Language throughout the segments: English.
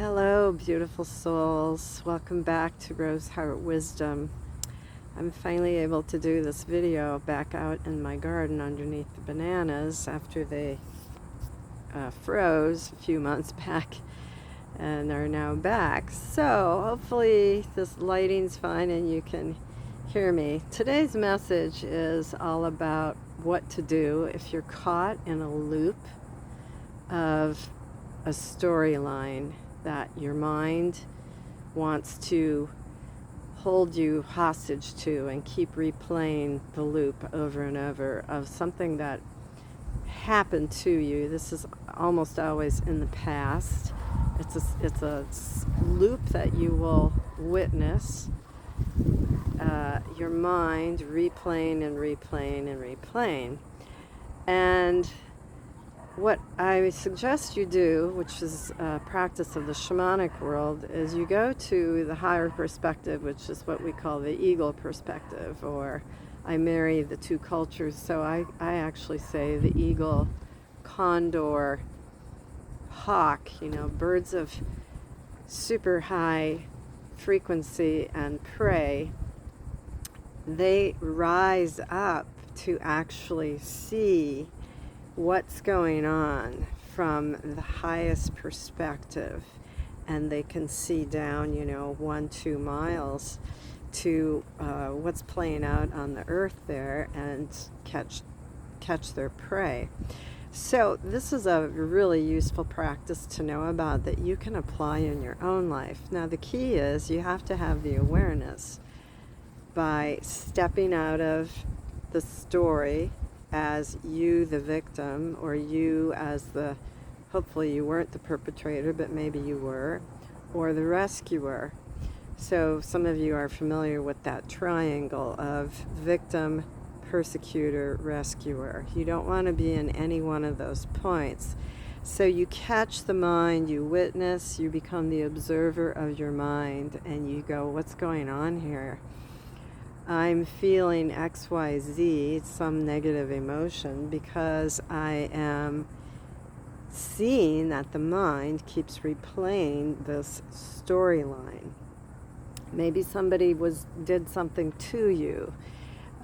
Hello, beautiful souls. Welcome back to Rose Heart Wisdom. I'm finally able to do this video back out in my garden underneath the bananas after they froze a few months back and are now back. So hopefully this lighting's fine and you can hear me. Today's message is all about what to do if you're caught in a loop of a storyline that your mind wants to hold you hostage to and keep replaying the loop over and over of something that happened to you. This is almost always in the past. It's a loop that you will witness your mind replaying and replaying and replaying. And what I suggest you do, which is a practice of the shamanic world, is you go to the higher perspective, which is what we call the eagle perspective, or I marry the two cultures. So I actually say the eagle, condor, hawk, birds of super high frequency and prey. They rise up to actually see what's going on from the highest perspective, and they can see down 1-2 miles to what's playing out on the earth there and catch their prey. So this is a really useful practice to know about that you can apply in your own life. Now the key is you have to have the awareness by stepping out of the story as you the victim, or you as hopefully you weren't the perpetrator, but maybe you were, or the rescuer. So some of you are familiar with that triangle of victim, persecutor, rescuer. You don't want to be in any one of those points. So you catch the mind, you witness, you become the observer of your mind, and you go, what's going on here? I'm feeling XYZ, some negative emotion, because I am seeing that the mind keeps replaying this storyline. Maybe somebody did something to you.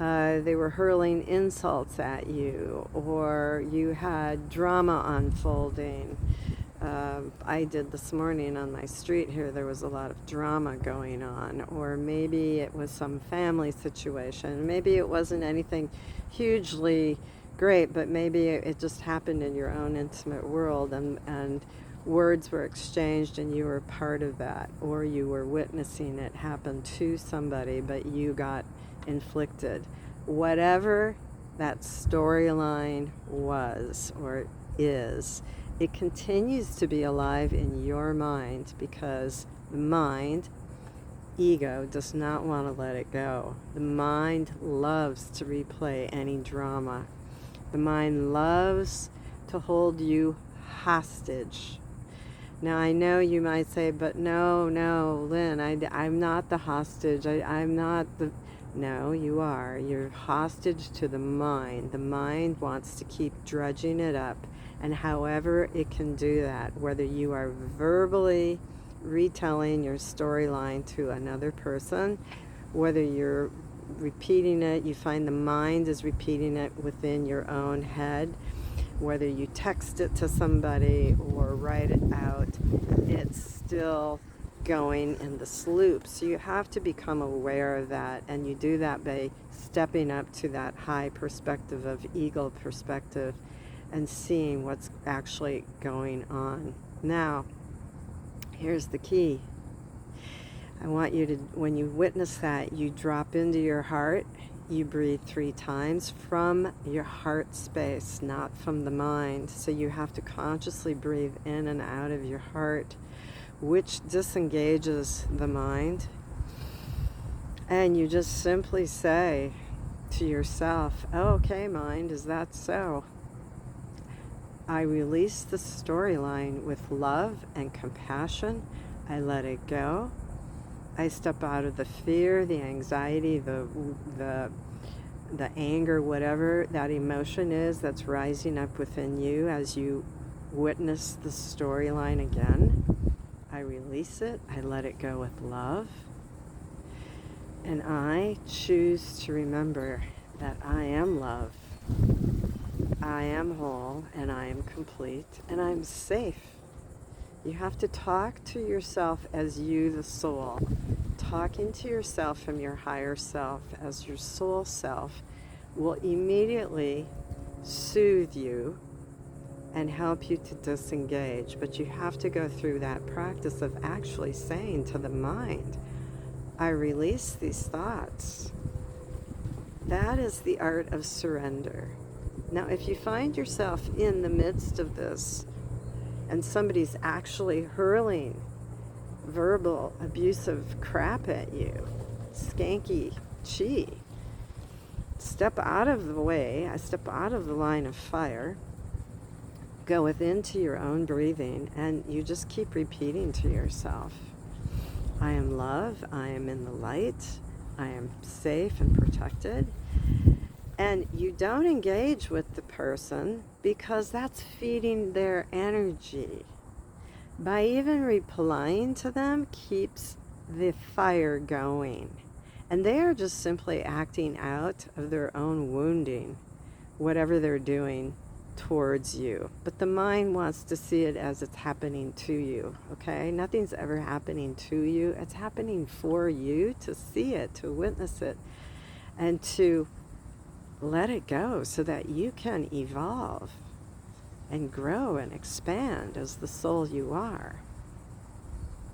They were hurling insults at you, or you had drama unfolding. I did this morning on my street here, there was a lot of drama going on, or maybe it was some family situation. Maybe it wasn't anything hugely great, but maybe it just happened in your own intimate world, and words were exchanged and you were part of that, or you were witnessing it happen to somebody, but you got inflicted. Whatever that storyline was or is, it continues to be alive in your mind, because the mind, ego, does not want to let it go. The mind loves to replay any drama. The mind loves to hold you hostage. Now I know you might say, but no, Lynn, I'm not the hostage. I'm not the... No, you are. You're hostage to the mind. The mind wants to keep drudging it up. And however it can do that, whether you are verbally retelling your storyline to another person, whether you're repeating it, you find the mind is repeating it within your own head, whether you text it to somebody or write it out, it's still going in this loop. So you have to become aware of that, and you do that by stepping up to that high perspective of eagle perspective and seeing what's actually going on. Now, here's the key. I want you to, when you witness that, you drop into your heart, you breathe 3 times from your heart space, not from the mind. So you have to consciously breathe in and out of your heart, which disengages the mind. And you just simply say to yourself, oh, okay, mind, is that so? I release the storyline with love and compassion. I let it go. I step out of the fear, the anxiety, the anger, whatever that emotion is that's rising up within you as you witness the storyline again. I release it, I let it go with love, and I choose to remember that I am love, I am whole, and I am complete, and I'm safe. You have to talk to yourself as you, the soul. Talking to yourself from your higher self as your soul self will immediately soothe you and help you to disengage. But you have to go through that practice of actually saying to the mind, I release these thoughts. That is the art of surrender. Now, if you find yourself in the midst of this and somebody's actually hurling verbal abusive crap at you, skanky chi, step out of the way. I step out of the line of fire, go within to your own breathing, and you just keep repeating to yourself, I am love, I am in the light, I am safe and protected. And you don't engage with the person because that's feeding their energy. By even replying to them keeps the fire going. And they are just simply acting out of their own wounding, whatever they're doing towards you. But the mind wants to see it as it's happening to you, okay? Nothing's ever happening to you. It's happening for you to see it, to witness it, and to let it go so that you can evolve and grow and expand as the soul you are.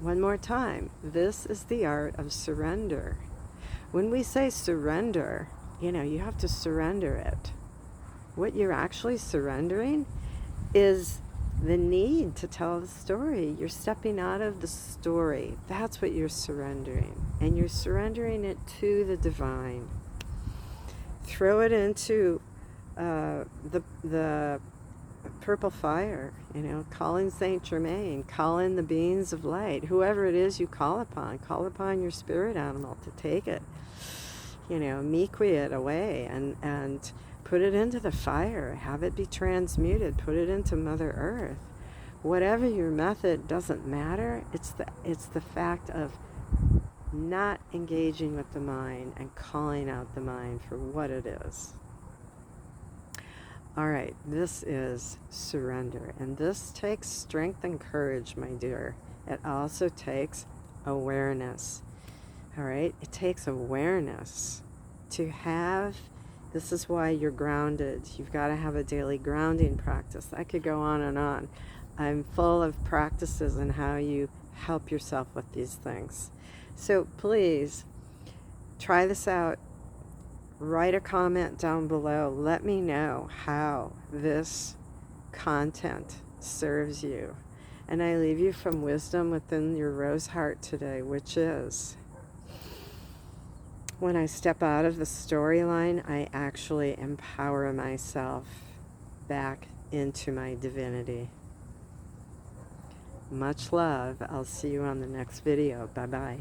One more time, this is the art of surrender. When we say surrender, you have to surrender it. What you're actually surrendering is the need to tell the story. You're stepping out of the story. That's what you're surrendering. And you're surrendering it to the divine. Throw it into the purple fire, call in Saint Germain, call in the beings of light, whoever it is you call upon your spirit animal to take it, miqui it away and put it into the fire, have it be transmuted, put it into Mother Earth. Whatever your method, doesn't matter. It's the fact of not engaging with the mind and calling out the mind for what it is. All right, this is surrender, and this takes strength and courage, my dear. It also takes awareness. All right, it takes awareness to have. This is why you're grounded. You've got to have a daily grounding practice. I could go on and on. I'm full of practices on how you help yourself with these things. So please try this out. Write a comment down below. Let me know how this content serves you. And I leave you from wisdom within your rose heart today, which is, when I step out of the storyline, I actually empower myself back into my divinity. Much love. I'll see you on the next video. Bye-bye.